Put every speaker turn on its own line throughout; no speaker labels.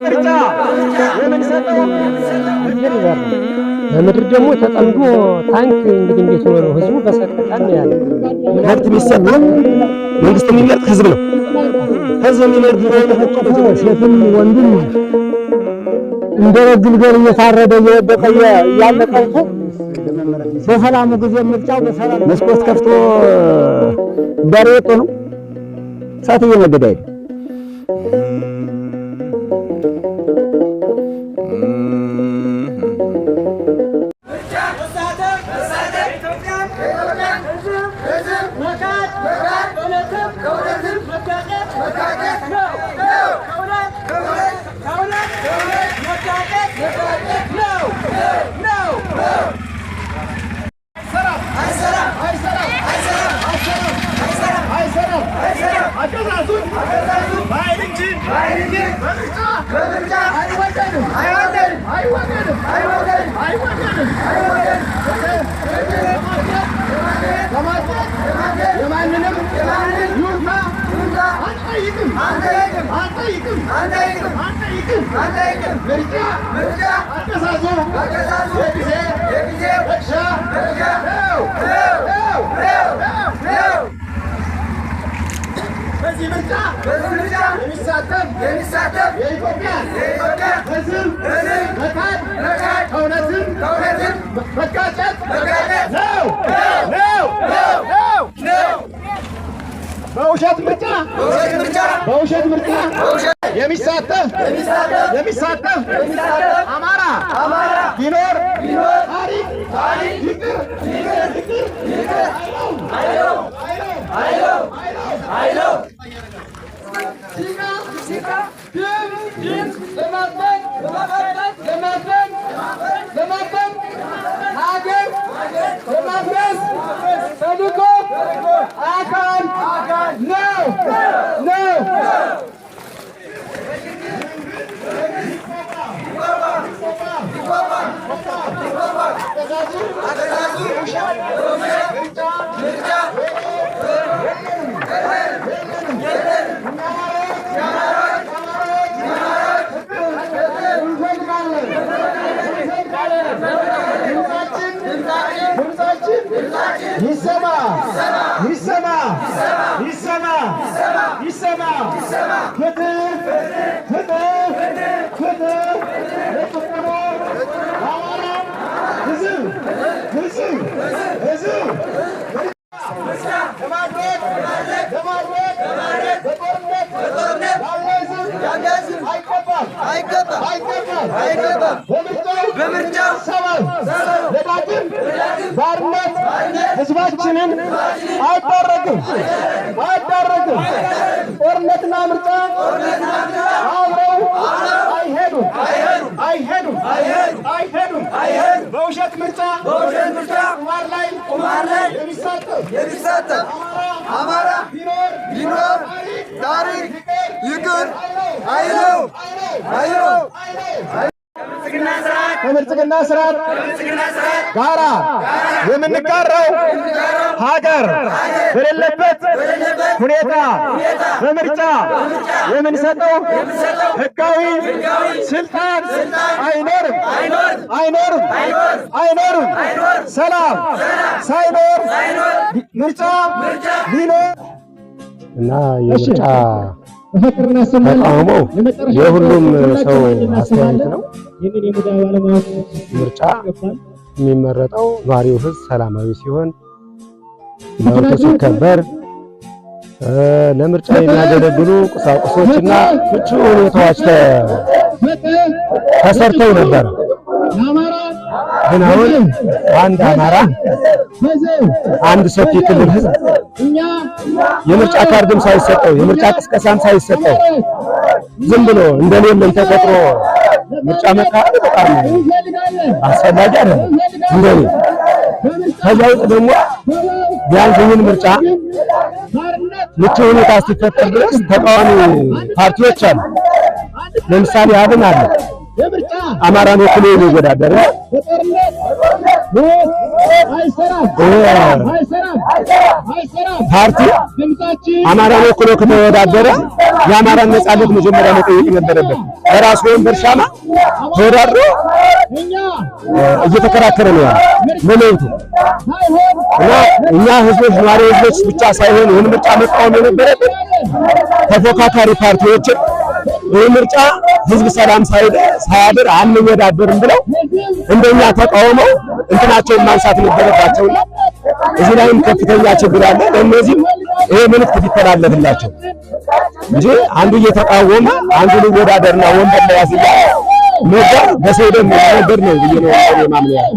ምርጫ የምንሰጠው
ለምድር ደግሞ ተጠምዶ ታንክ እንግዲህ እንዴት ሆኖ ነው ህዝቡ በሰቀቀን ያለ
መብት የሚሰማ መንግስት የሚመርጥ ህዝብ ነው። ህዝብ የሚመርጥ ነው።
ሴትም ወንድም እንደ ግልገል እየታረደ እየወደቀ ያለቀው በሰላም ጊዜ ምርጫው በሰላም
መስኮት ከፍቶ ዳር ወጥቶ ነው ሰዓት እየነገደ አይደል? በውሸት ምርጫ የሚሳተፍ አማራ ቢኖር ታሪክ ይቅር አይለው ሲቃ ለማፈን ሀገር ለማፍረስ ተልዕኮ አካል ነው። ይሰማ በምርጫው ለዳግም ባርነት ህዝባችንን አይዳረግም። ጦርነትና ምርጫ አብረው አይሄዱም። በውሸት ምርጫ ቁማር ላይ የሚሳተፍ አማራ ቢኖር ታሪክ ይቅር አይለው። ከብልጽግና ስርዓት ጋራ የምንጋራው ሀገር በሌለበት ሁኔታ በምርጫ የምንሰጠው ህጋዊ ስልጣን አይኖርም። ሰላም ሳይኖር ምርጫ ሊኖር
እና የምርጫ ተቃውሞ የሁሉም ሰው አስተያየት ነው። ምርጫ የሚመረጠው ነዋሪው ህዝብ ሰላማዊ ሲሆን መብቱ ሲከበር ለምርጫ የሚያገለግሉ ቁሳቁሶችና ምቹ ሁኔታዎች ተሰርተው ነበር። ግን አሁን አንድ አማራ አንድ ሰፊ ክልል ህዝብ የምርጫ ካርድም ሳይሰጠው የምርጫ ቅስቀሳም ሳይሰጠው ዝም ብሎ እንደሌለም ተቆጥሮ ምርጫ መካሄድ በጣም አስፈላጊ አይደለም እንደኔ። ከዚያ ውጭ ደግሞ ቢያንስ ይህን ምርጫ ምቹ ሁኔታ ሲፈጠር ድረስ ተቃዋሚ ፓርቲዎች አሉ። ለምሳሌ አብን አለ አማራን ወክሎ የሚወዳደር
ፓርቲ አማራን ወክሎ ከተወዳደረ የአማራን ነጻነት መጀመሪያ መጠየቅ ነበረበት። በራሱ ወንበር ሻማ ተወዳድሮ እየተከራከረ ነው ያለው ለመብቱ እና እኛ ህዝቦች ነዋሪ ህዝቦች ብቻ ሳይሆን ይህን ምርጫ መቃወም የነበረብን ተፎካካሪ ፓርቲዎችን ይህ ምርጫ ህዝብ ሰላም ሳያድር አንወዳደርም ብለው እንደኛ ተቃውመው እንትናቸውን ማንሳት ነበረባቸውና እዚህ ላይም ከፍተኛ ችግር አለ። ለእነዚህም ይሄ መልዕክት ቢተላለፍላቸው እንጂ አንዱ እየተቃወመ አንዱ ሊወዳደርና ወንበር ላይ ያዝያ ነገር በሰው ደም ነገር ነው ብዬ ነው የማምነው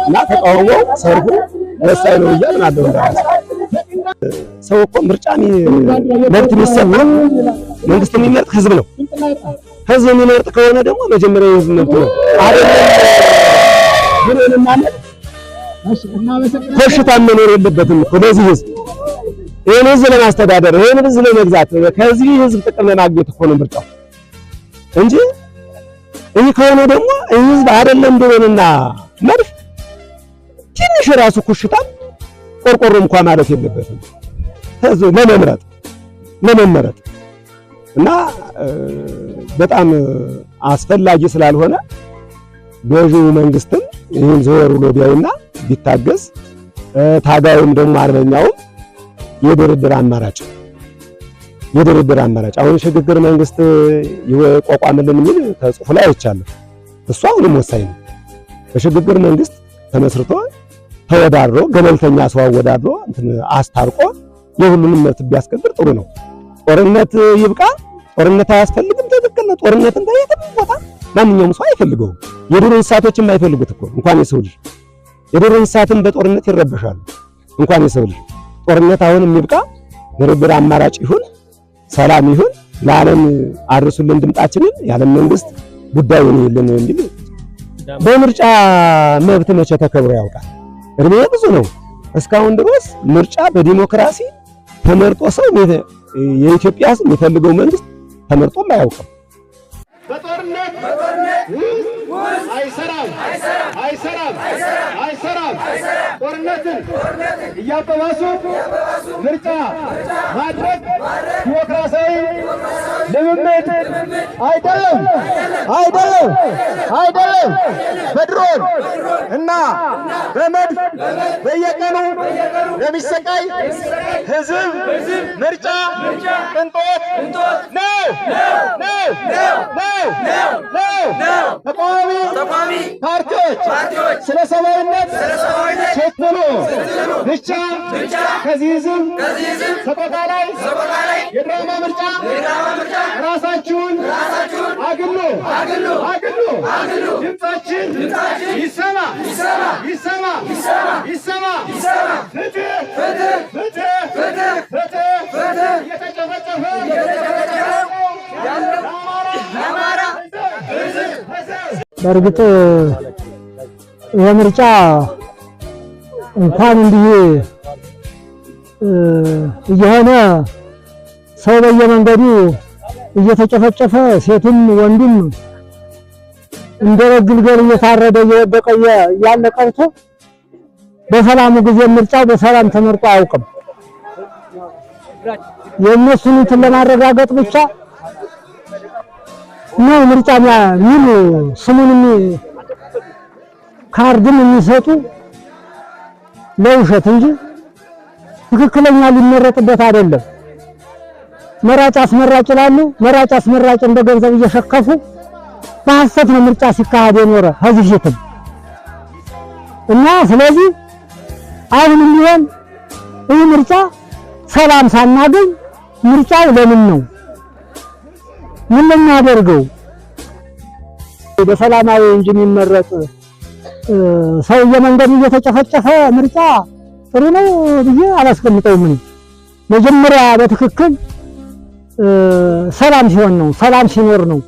እና ተቃውሞ ሰርጉ ወሳኝ ነው ብዬ አምናለሁ። ሰው እኮ ምርጫን መብት የሚሰማ መንግስት የሚመርጥ ህዝብ ነው። ህዝብ የሚመርጥ ከሆነ ደግሞ መጀመሪያ የህዝብ መብት ነው አይደለም ብለን ማለት ኮሽታ መኖር የለበትም እኮ ለዚህ ህዝብ ይሄን ህዝብ ለማስተዳደር ይሄን ህዝብ ለመግዛት ከዚህ ህዝብ ጥቅም ለማግኘት እኮ ነው ምርጫው እንጂ ይሄ ከሆነ ደግሞ ህዝብ አይደለም ብሎንና መድፍ ትንሽ ራሱ ኮሽታ ቆርቆሮ እንኳን ማለት የለበትም ህዝብ ለመመረጥ እና በጣም አስፈላጊ ስላልሆነ ገዢው መንግስትም ይህን ዘወር ብሎ ቢያይና ቢታገስ ታጋዩም ደግሞ አርበኛውም የድርድር አማራጭ አሁን ሽግግር መንግስት ይቋቋምልን የሚል ተጽፎ ላይ አይቻለሁ። እሱ አሁንም ወሳኝ ነው። በሽግግር መንግስት ተመስርቶ ተወዳድሮ ገለልተኛ ሰው አወዳድሮ አስታርቆ የሁሉንም መብት ቢያስከብር ጥሩ ነው። ጦርነት ይብቃ፣ ጦርነት አያስፈልግም። ትክክል ነው። ጦርነትን በየትም ቦታ ማንኛውም ሰው አይፈልገውም። የዱር እንስሳቶችም አይፈልጉት እኮ እንኳን የሰው ልጅ። የዱር እንስሳትም በጦርነት ይረበሻሉ እንኳን የሰው ልጅ። ጦርነት አሁንም ይብቃ፣ ድርድር አማራጭ ይሁን፣ ሰላም ይሁን፣ ለዓለም አድርሱልን ድምጣችንን፣ የዓለም መንግስት ጉዳዩን ይልን እንዲል። በምርጫ መብት መቼ ተከብሮ ያውቃል? እድሜ ብዙ ነው። እስካሁን ድረስ ምርጫ በዲሞክራሲ ተመርጦ ሰው የኢትዮጵያ ሕዝብ የሚፈልገው መንግስት ተመርጦም አያውቅም።
በጦርነት አይሰራም። ጦርነትን እያባባሱ ምርጫ ማድረግ ዲሞክራሲያዊ ልምምድ አይደለም። በድሮን እና በመድፍ በየቀኑ ለሚሰቃይ ህዝብ ምርጫ ቅንጦት ነው። ተቃዋሚ ፓርቲዎች ስለ ሰብአዊነት ቸኩሎ ብቻ ከዚህ ህዝብ ሰቆቃ ላይ የድራማ ምርጫ ራሳችሁን አግሉ። ድምጻችን ይሰማ። ፍትህ እየተጨፈጨፈ
በእርግጥ የምርጫ እንኳን እንዲህ እየሆነ ሰው በየመንገዱ እየተጨፈጨፈ ሴቱም ወንዱም እንደ ግልገል እየታረደ እየወደቀ ያለ ቀርቶ በሰላሙ ጊዜ ምርጫው በሰላም ተመርጦ አያውቅም። የእነሱን እንትን ለማረጋገጥ ብቻ ነው ምርጫ ምን ስሙን ካርድም የሚሰጡ ለውሸት እንጂ ትክክለኛ ሊመረጥበት አይደለም። መራጭ አስመራጭ ይላሉ። መራጭ አስመራጭ እንደ ገንዘብ እየሸከፉ በሐሰት ነው ምርጫ ሲካሄድ የኖረ ከዚህ ፊትም እና ስለዚህ አሁንም ቢሆን ይህ ምርጫ ሰላም ሳናገኝ ምርጫው ለምን ነው? ምን ልናደርገው? በሰላማዊ እንጂ የሚመረጥ ሰው የመንገዱ እየተጨፈጨፈ ምርጫ ጥሩ ነው ብዬ አላስቀምጠውም። መጀመሪያ በትክክል ሰላም ሲሆን ነው ሰላም ሲኖር ነው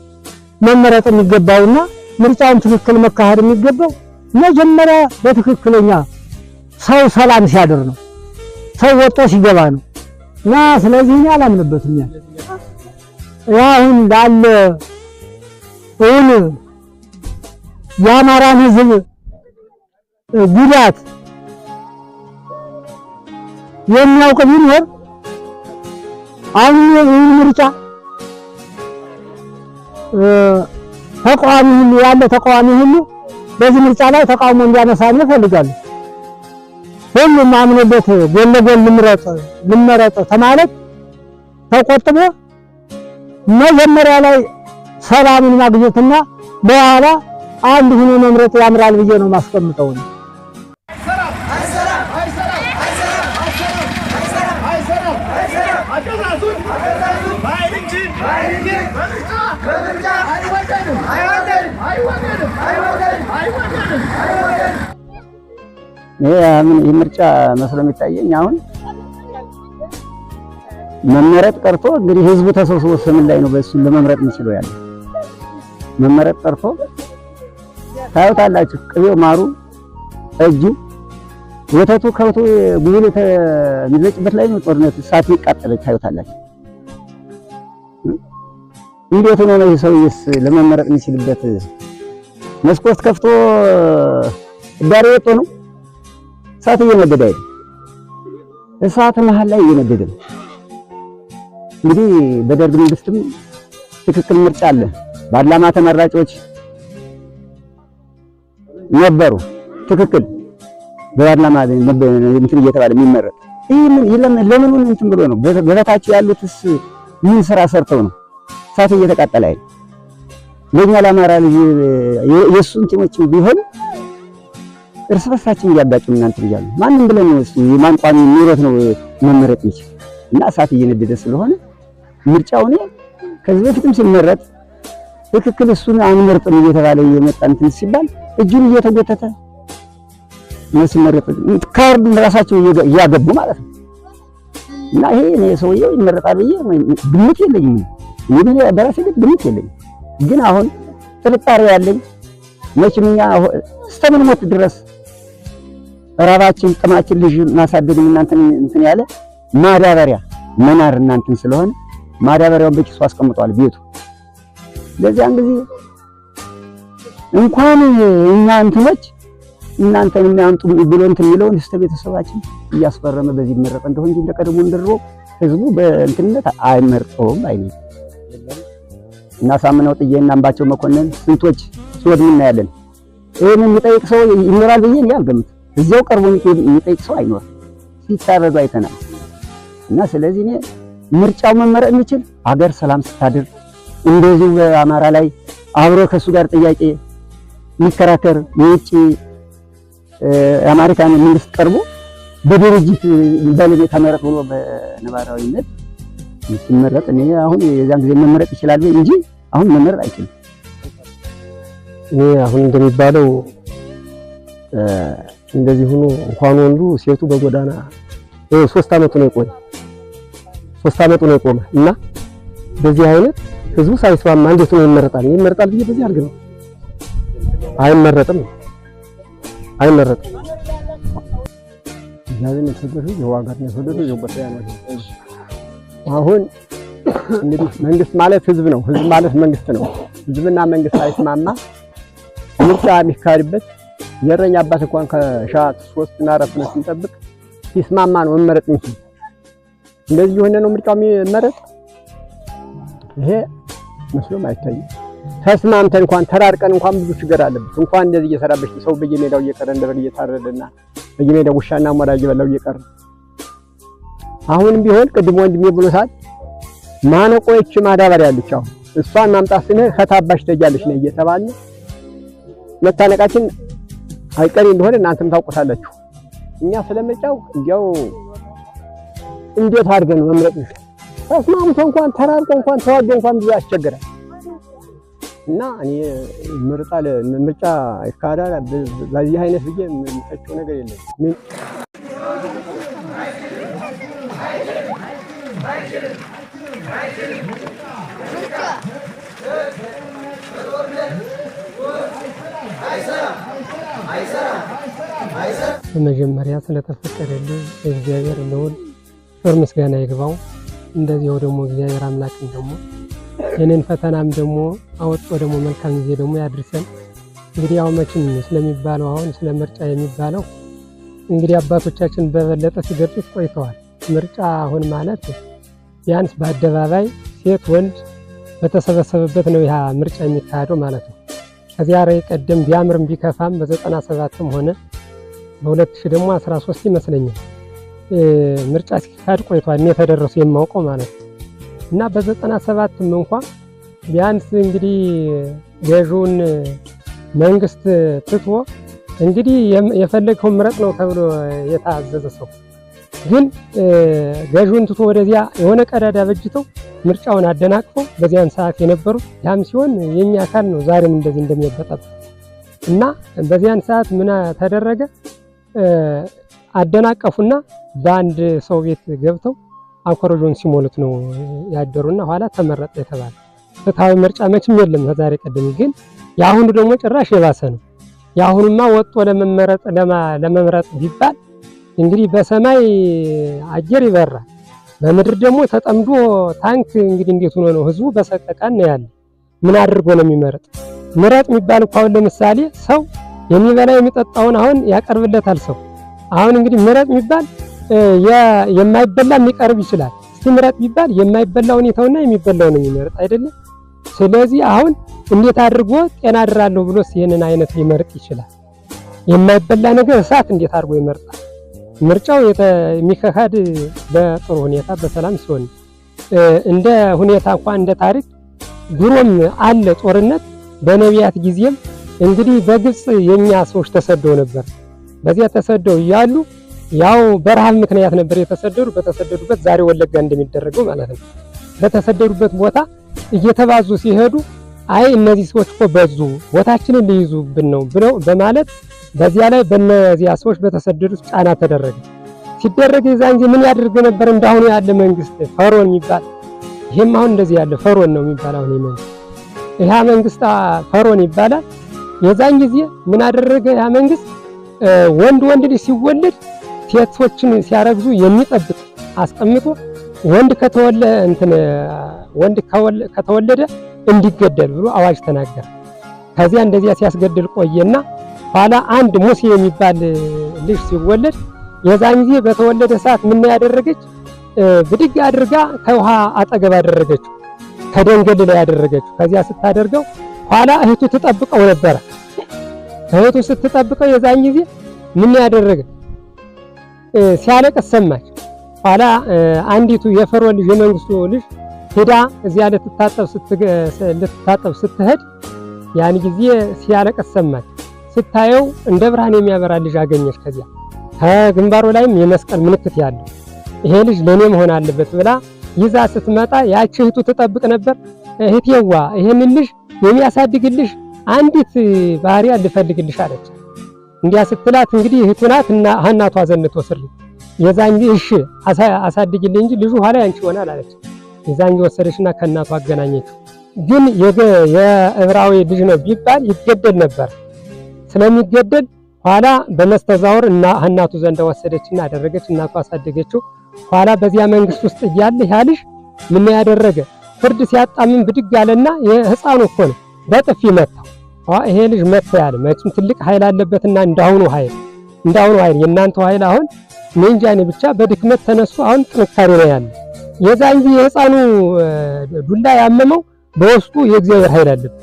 መመረጥ የሚገባውና ምርጫውን ትክክል መካሄድ የሚገባው መጀመሪያ በትክክለኛ ሰው ሰላም ሲያድር ነው፣ ሰው ወጥቶ ሲገባ ነው። እና ስለዚህ እኔ አላምንበትም። አሁን ላለ የአማራን ሕዝብ ጉዳት የሚያውቅ ቢኖር አሁን ይህ ምርጫ ተቃዋሚ ሁሉ ያለ ተቃዋሚ ሁሉ በዚህ ምርጫ ላይ ተቃውሞ እንዲያነሳል ይፈልጋሉ። ሁሉም አምኖበት ጎን ለጎን ልመረጥ ተማለት ተቆጥቦ መጀመሪያ ላይ ሰላምን ማግኘትና በኋላ አንድ ሆኖ መምረጥ ያምራል ብዬ ነው ማስቀምጠው።
ይሄ ምርጫ መስሎ የሚታየኝ አሁን መመረጥ ቀርቶ እንግዲህ ህዝቡ ተሰብስቦ ስምን ላይ ነው በእሱን ለመምረጥ የሚችለው ያለ መመረጥ ቀርቶ ታዩታላችሁ። ቅቤው፣ ማሩ፣ እጁ፣ ወተቱ፣ ከብቱ ጉብል የሚለጭበት ላይ ነው ጦርነት እሳት ይቃጠል ታዩታላችሁ። እንዴት ነው ነው ሰውዬስ ለመመረጥ የሚችልበት? መስኮት ከፍቶ ዳር ወጥቶ ነው እሳት እየነደደ አይደል? እሳት መሃል ላይ እየነደደ ነው። እንግዲህ በደርግ መንግስትም ትክክል ምርጫ አለ። ባድላማ ተመራጮች ነበሩ። ትክክል በባድላማ እንትን እየተባለ የሚመረጥ ለምን እንትን ብሎ ነው? በበታች ያሉትስ ምን ስራ ሰርተው ነው እሳት እየተቃጠለ አይደል? ለኛ ለአማራ ልጅ የሱ እንትኖች ቢሆን እርስ በርሳችን እያጋጩ እናንተ ልጃሉ ማንንም ብለን ነው እሱ የማን ቋሚ ኑሮት ነው መመረጥ ይችላል። እና እሳት እየነደደ ስለሆነ ምርጫው ነው ከዚህ በፊትም ሲመረጥ ትክክል እሱን አንመርጥም እየተባለ እየመጣ እንትን ሲባል እጁን እየተጎተተ ነው ሲመረጥ ካርድ ራሳቸው እያገቡ ማለት ነው። እና ይሄ እኔ ሰውየው ይመረጣል ብዬ ግምት የለኝም። ይሄን በራሴ ግምት የለኝም። ግን አሁን ጥርጣሬ ያለኝ መቼም እኛ እስከምንሞት ድረስ ራባችን ጥማችን ልጅ ማሳደግ እናንተን እንትን ያለ ማዳበሪያ መናር እናንተን ስለሆነ ማዳበሪያውን በኪሱ አስቀምጧል ቤቱ። ለዚያን ጊዜ እንኳን እኛ እንትኖች እናንተን የሚያንጡ ብሎ እንትን የሚለውን እስከ ቤተሰባችን እያስፈረመ በዚህ መረጠ እንደሆነ እንጂ እንደቀድሞ እንደድሮ ህዝቡ በእንትነት አይመርጠውም አይኔ እና ሳምነው ጥዬና አምባቸው መኮንን ስንቶች ሲወድሙ እናያለን። ይሄንን የሚጠይቅ ሰው ይኖራል ብዬ እኔ አልገምትም። እዚያው ቀርቦ የሚጠይቅ ሰው አይኖርም። ሲታረዱ አይተናል። እና ስለዚህ እኔ ምርጫው መመረጥ የሚችል አገር ሰላም ስታድር እንደዚሁ በአማራ ላይ አብሮ ከሱ ጋር ጥያቄ የሚከራከር የውጭ የአሜሪካን መንግስት ቀርቦ በድርጅት ባለቤት ተመረጥ ብሎ በነባራዊነት ሲመረጥ እኔ አሁን የዛን ጊዜ መመረጥ ይችላል እንጂ አሁን መመረጥ አይችልም።
እኔ አሁን እንደሚባለው እንደዚህ ሆኖ እንኳን ወንዱ ሴቱ በጎዳና 3 አመት ነው የቆየ 3 አመት ነው የቆመ እና በዚህ አይነት ህዝቡ ሳይስማማ እንዴት ነው ይመረጣል? ይመረጣል ብዬ በዚህ አልገኝ አይመረጥም።
ያንን ተደረገ የዋጋት ነው ተደረገ የበታያ ነው። አሁን እንግዲህ መንግስት ማለት ህዝብ ነው፣ ህዝብ ማለት መንግስት ነው። ህዝብና መንግስት አይስማማ ምርጫ የሚካሄድበት የረኛ አባት እንኳን ከሻት 3 እና 4 ነው ሲጠብቅ ሲስማማ ነው መመረጥ የሚችል። እንደዚህ የሆነ ነው ምርጫው የሚመረጥ። ይሄ መስሎም አይታይም። ተስማምተን እንኳን ተራርቀን እንኳን ብዙ ችግር አለበት። እንኳን እንደዚህ እየሰራበች ሰው በየሜዳው እየቀረ እንደበል እየታረደና በየሜዳው ውሻና ሞራ እየበላው እየቀረ አሁንም ቢሆን ቅድም ወንድሜ ብሎታል። ማነቆች ማዳበሪያ አለች። አሁን እሷን ማምጣት ስንል ከታባሽ ተጃለች ነው እየተባለ መታነቃችን አይቀሪ እንደሆነ እናንተም ታውቁታላችሁ። እኛ ስለምርጫው እንዲያው እንዴት አድርገን መምረጥ ነው? ተስማምቶ እንኳን ተራርቆ እንኳን ተዋጀ እንኳን ብዙ ያስቸግራል። እና እኔ ምርጫ ይካሄዳል በዚህ አይነት ብዬ የምፈቸው ነገር የለም።
በመጀመሪያ ስለተፈቀደልኝ እግዚአብሔር ለሁሉ ክብር ምስጋና ይግባው። እንደዚያው ደግሞ እግዚአብሔር አምላክን ደግሞ የኔን ፈተናም ደግሞ አወጥቶ ደግሞ መልካም ጊዜ ደግሞ ያድርሰን።
እንግዲህ ያው መቼም ስለሚባለው አሁን ስለ ምርጫ የሚባለው እንግዲህ አባቶቻችን በበለጠ ሲገልጹት ቆይተዋል። ምርጫ አሁን ማለት ቢያንስ በአደባባይ ሴት ወንድ በተሰበሰበበት ነው ያ ምርጫ የሚካሄደው ማለት ነው። ከዚያ ራይ ቀደም ቢያምርም ቢከፋም በ97ም ሆነ በ2000 ደግሞ 13 ይመስለኛል ምርጫ ሲካሄድ ቆይቷል። እኔ ተደረሱ የማውቀው ማለት ነው። እና በ97ም እንኳን ቢያንስ እንግዲህ ገዥውን መንግስት ትቶ እንግዲህ የፈለገው ምረጥ ነው ተብሎ የታዘዘ ሰው ግን ገዥውን ትቶ ወደዚያ የሆነ ቀዳዳ በጅተው ምርጫውን አደናቅፈው በዚያን ሰዓት የነበሩት ያም ሲሆን የኛ አካል ነው ዛሬም እንደዚህ እንደሚያበጣጥ እና በዚያን ሰዓት ምን ተደረገ? አደናቀፉና በአንድ ሰው ቤት ገብተው አኮረጆን ሲሞሉት ነው ያደሩና ኋላ ተመረጠ የተባለ ፍትሃዊ ምርጫ መቼም የለም ከዛሬ ቀደም። ግን የአሁኑ ደግሞ ጭራሽ የባሰ ነው። የአሁኑማ ወጥቶ ለመምረጥ ቢባል እንግዲህ በሰማይ አየር ይበራል፣ በምድር ደግሞ ተጠምዶ ታንክ እንግዲህ እንዴት ሆኖ ነው ህዝቡ በሰቀቃን ነው ያለ። ምን አድርጎ ነው የሚመረጥ? ምረጥ የሚባል እንኳን ለምሳሌ ሰው የሚበላ የሚጠጣውን አሁን ያቀርብለታል ሰው። አሁን እንግዲህ ምረጥ የሚባል የማይበላ የሚቀርብ ይችላል። እስቲ ምረጥ ቢባል የማይበላውን ይተውና የሚበላውን የሚመርጥ አይደለም። ስለዚህ አሁን እንዴት አድርጎ ጤና አድራለሁ ብሎስ ይሄንን አይነት ሊመርጥ ይችላል? የማይበላ ነገር እሳት እንዴት አድርጎ ይመርጣል? ምርጫው የሚካሄድ በጥሩ ሁኔታ በሰላም ሲሆን እንደ ሁኔታ እንኳን እንደ ታሪክ ድሮም አለ ጦርነት በነቢያት ጊዜም እንግዲህ በግብጽ የኛ ሰዎች ተሰደው ነበር። በዚያ ተሰደው እያሉ ያው በረሃብ ምክንያት ነበር የተሰደዱ። በተሰደዱበት ዛሬ ወለጋ እንደሚደረገው ማለት ነው በተሰደዱበት ቦታ እየተባዙ ሲሄዱ አይ እነዚህ ሰዎች እኮ በዙ ቦታችንን ሊይዙብን ነው ብለው በማለት በዚያ ላይ በእነዚያ ሰዎች በተሰደዱት ጫና ተደረገ። ሲደረግ የዛን ጊዜ ምን ያደርግ ነበር? እንዳሁኑ ያለ መንግስት ፈርዖን የሚባል ይሄም አሁን እንደዚህ ያለ ፈርዖን ነው የሚባል አሁን መንግስት ይሄ መንግስት ፈርዖን ይባላል። የዛን ጊዜ ምን አደረገ ያ መንግስት? ወንድ ልጅ ሲወለድ ሴቶችን ሲያረግዙ የሚጠብቅ አስቀምጦ ወንድ ከተወለደ እንዲገደል ብሎ አዋጅ ተናገረ። ከዚያ እንደዚያ ሲያስገድል ቆየና ኋላ አንድ ሙሴ የሚባል ልጅ ሲወለድ የዛን ጊዜ በተወለደ ሰዓት ምን ያደረገች? ብድግ አድርጋ ከውሃ አጠገብ አደረገችው፣ ከደንገል ላይ ያደረገችው። ከዚያ ስታደርገው ኋላ እህቱ ትጠብቀው ነበር። እህቱ ስትጠብቀው የዛን ጊዜ ምን ያደረገ? ሲያለቅስ ሰማች። ኋላ አንዲቱ የፈርዖን ልጅ የመንግስቱ ልጅ ሄዳ እዚያ ልትታጠብ ስትሄድ ያን ጊዜ ሲያለቅስ ሰማች። ስታየው እንደ ብርሃን የሚያበራ ልጅ አገኘች። ከዚያ ከግንባሩ ላይም የመስቀል ምልክት ያለው ይሄ ልጅ ለኔ መሆን አለበት ብላ ይዛ ስትመጣ ያቺ እህቱ ትጠብቅ ነበር። እህቴዋ ይሄንን ልጅ የሚያሳድግልሽ አንዲት ባህሪያ ልፈልግልሽ አለች። እንዲያ ስትላት እንግዲህ እህቱ ናት እና እናቷ ዘንድ ወሰደች። የዛን ጊዜ እሺ አሳድግልኝ እንጂ ልጁ ኋላ ያንቺ ይሆናል አለች። የዛን ጊዜ ወሰደችና ከእናቷ አገናኘችው። ግን የዕብራዊ ልጅ ነው ቢባል ይገደል ነበር። ስለሚገደል ኋላ በመስተዛወር እና እናቱ ዘንድ ወሰደችና አደረገች። እናቷ አሳደገችው። ኋላ በዚያ መንግስት ውስጥ እያለ ያ ልጅ ምን ያደረገ? ፍርድ ሲያጣምን ብድግ አለና የህፃኑ እኮ ነው በጥፊ መታው። ይሄ ልጅ መታ ያለ መቼም ትልቅ ኃይል አለበትና እንዳሁኑ ኃይል የእናንተ ኃይል አሁን ኔንጃኔ ብቻ በድክመት ተነሱ። አሁን ጥንካሬ ነው ያለ። የዛን ጊዜ የህፃኑ ዱላ ያመመው በውስጡ የእግዚአብሔር ኃይል አለበት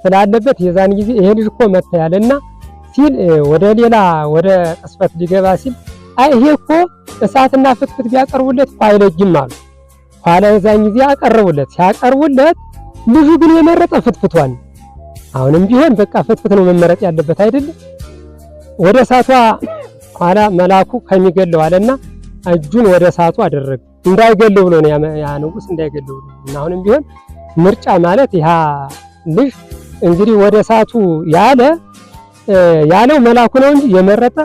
ስላለበት የዛን ጊዜ ይሄ ልጅ እኮ መታ ያለና ሲል ወደ ቅስፈት ሊገባ ሲል አይ ይሄ እኮ እሳትና ፍትፍት ቢያቀርቡለት አይለጅም አሉ። ኋላ የዛን ጊዜ ሲያቀርቡለት ልጁ ግን የመረጠ ፍትፍቷን። አሁንም ቢሆን በቃ ፍትፍት ነው መመረጥ ያለበት አይደለም። ወደ እሳቷ ኋላ መልአኩ ከሚገለው አለና እጁን ወደ እሳቱ አደረገ። እንዳይገለው ብሎ ነው ያ ንጉስ እንዳይገለው ብሎ እና አሁንም ቢሆን ምርጫ ማለት ያ ልጅ እንግዲህ ወደ እሳቱ ያለው መልአኩ ነው እንጂ የመረጠ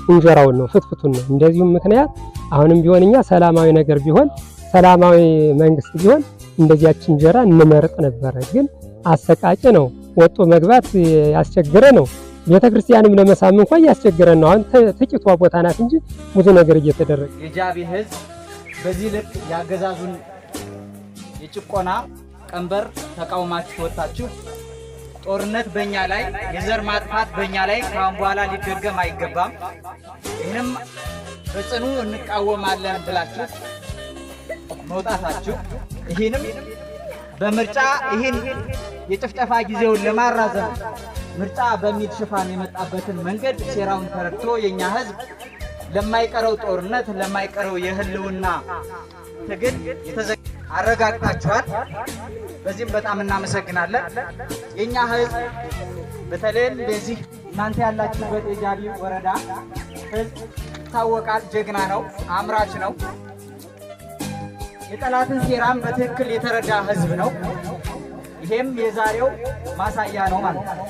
እንጀራውን ነው ፍትፍቱን ነው። እንደዚሁም ምክንያት አሁንም ቢሆን እኛ ሰላማዊ ነገር ቢሆን ሰላማዊ መንግስት ቢሆን እንደዚያች እንጀራ እንመርጥ ነበረ። ግን አሰቃቂ ነው። ወጦ መግባት ያስቸገረ ነው። ቤተክርስቲያንም ለመሳም እንኳን ያስቸገረን ነው። አሁን ጥቂቷ ቦታ ናት እንጂ ብዙ ነገር እየተደረገ
የጃቢ ህዝብ በዚህ ልክ ያገዛዙን የጭቆና ቀንበር ተቃውማችሁ ወጣችሁ ጦርነት በእኛ ላይ የዘር ማጥፋት በእኛ ላይ ከአሁን በኋላ ሊደገም አይገባም። ይህንም በጽኑ እንቃወማለን ብላችሁ መውጣታችሁ ይህንም በምርጫ ይህን የጭፍጨፋ ጊዜውን ለማራዘም ምርጫ በሚል ሽፋን የመጣበትን መንገድ ሴራውን ተረድቶ የኛ ህዝብ ለማይቀረው ጦርነት ለማይቀረው የህልውና ትግል አረጋግጣችኋል። በዚህም በጣም እናመሰግናለን። የኛ ህዝብ በተለይም በዚህ እናንተ ያላችሁበት የጃቢ ወረዳ ህዝብ ይታወቃል። ጀግና ነው፣ አምራች ነው። የጠላትን ሴራም በትክክል የተረዳ ህዝብ ነው። ይሄም የዛሬው ማሳያ ነው ማለት ነው።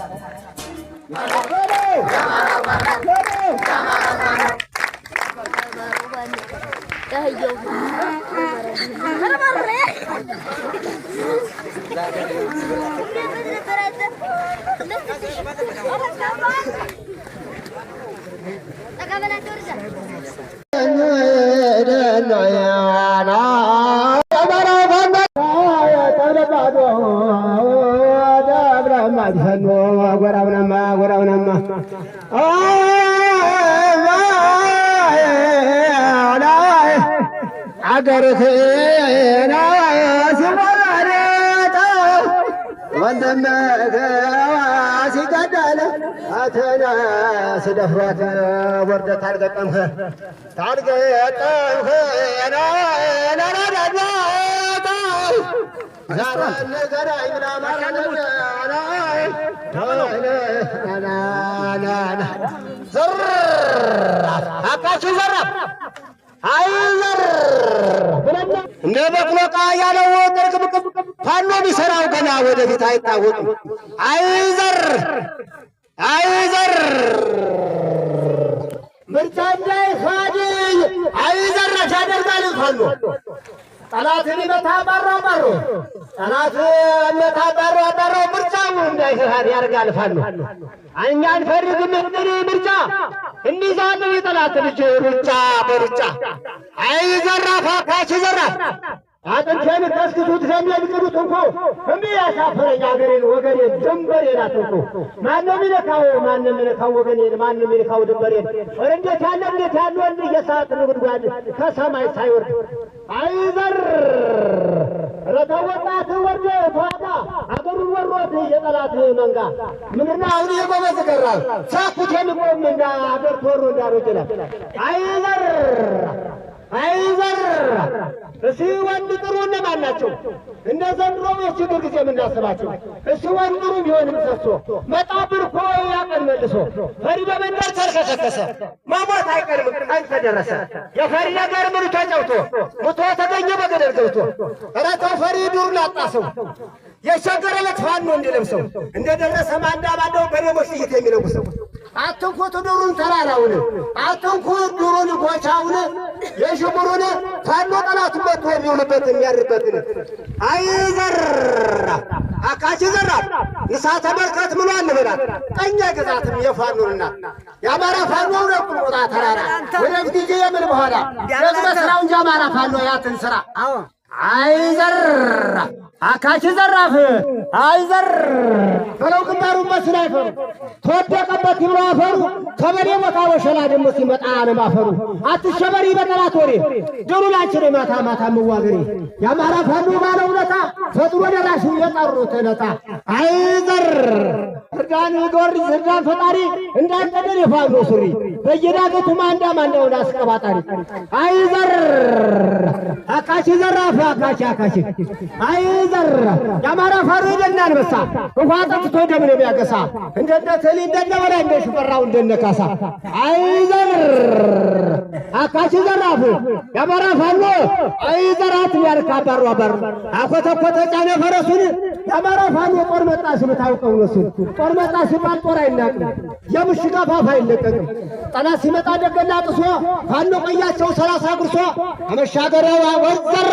አገርህን ሲሞላለት ወንድምህ ሲገደል አተና ሲደፍሯት ወርደህ ታልገጠምህ እንደ በቅሎ ዕቃ ያለው ጥርቅምቅም ፋኖ ቢሰራው ገና ወደፊት አይታወቅም። አይዘር ምርጫ እንዳይካድ አይዘራሽ ያደርጋል ፋኖ ጠላትን ይመታ ባሮ ጠላትን ይመታ ባሮ ምርጫው እንዳይካድ ያደርጋል ፋኖ። እኛ አንፈልግም ምርጫ እንይዛለን የጠላት ልጅ ሩጫ በሩጫ አይዘራፍ አካች ዘራፍ አጥንቴን ከስክቱት የሚያልቅዱት እንኮ እምቢ ያሳፈረኝ አገሬን ወገኔን ድንበሬን አትንኩ። ማንም ይነካው ወገኔን ማንም ይነካው ድንበሬን። እንዴት ያለ ወንድ የሰዓት ንጉድጓድ ከሰማይ ሳይወርድ አይዘር ረተወጣት ወርደ ተዋጋ አገሩን ወሮት የጠላት መንጋ ምንና አሁን የጎበዝ ቀራ ሳኩት የሚቆም እንዳ አገር ተወሮ እንዳሮጀላ አይዘር እሺ ወንድ ጥሩ እነማን ናቸው? እንደ ዘንድሮ የችግር ጊዜ የምናስባቸው እሺ ወንድ ጥሩ ቢሆንም ሰሶ መጣብር እኮ ያቀን መልሶ ፈሪ በመንደር ተርከሰከሰ ማሞት አይቀርም ቀን ተደረሰ የፈሪ ነገር ምኑ ተጨውቶ ሙቶ ተገኘ በገደል ገብቶ ኧረ ተው ፈሪ ዱር ላጣሰው የሸገረለት ፋኖ እንዲለብሰው እንደደረሰ ማንዳባደው በደሞች ጥይት የሚለጉሰው አትንኩት ዱሩን ተራራውን አትንኩት ዱሩን ጎቻውን የሽሙሩን ፋኖ ጠላቱን መጥቶ የሚውልበትን የሚያርበትን አይዘር አካች ዘራ ንሳ ተመልከት ምኗን ልበላት ቀኛ ግዛትም የፋኖንና የአማራ ፋኖ ነው ቁጣ ተራራ ወደፊት ጊዜ የምን በኋላ ደግሞ ስራው እንጂ አማራ ፋኖ ያትን ስራ አይዘር አካች ዘራፍ አይዘር ፈለው ግንባሩን መስል አይፈሩ ተወደቀበት ይብሎ አፈሩ ከበሬ ቦታ ወሸላ ደግሞ ሲመጣ አለማፈሩ አትሸበሪ በጠላት ወሬ ድሩ ላንቺ ማታ ማታ መዋገሬ የአማራ ፋኖ ባለው ውለታ ፈጥሮ ደራሹ የጠሩት ዕለታ አይዘር እርዳን ጊዮርጊስ እርዳን ፈጣሪ እንዳንተደር የፋኖ ሱሪ በየዳገቱ ማንዳውን አስቀባጣሪ አይዘር አካች ዘራፍ አካች አይዘር የአማራ ፋኖ ይደና አንበሳ እንኳ ጠጥቶ ደም ነው የሚያገሳ እንደነተሊ እንደነበረ እንደ ሽፈራው እንደነካሳ አይዘር አካች ዘራፍ የአማራ ፋኖ አይዘራት ያርካባሩ አባሩ አኮተኮተ ጫነ ፈረሱን የአማራ ፋኖ ጦር መጣ ሲታውቀው ነው ጦር መጣ ሲባል ጦር አይናቅም የምሽጋ ፋፋ አይለቀቅም ጠላት ሲመጣ ደገና ጥሶ ፋኖ ቀያቸው 30 ጉርሶ አመሻገሪያው ወዘር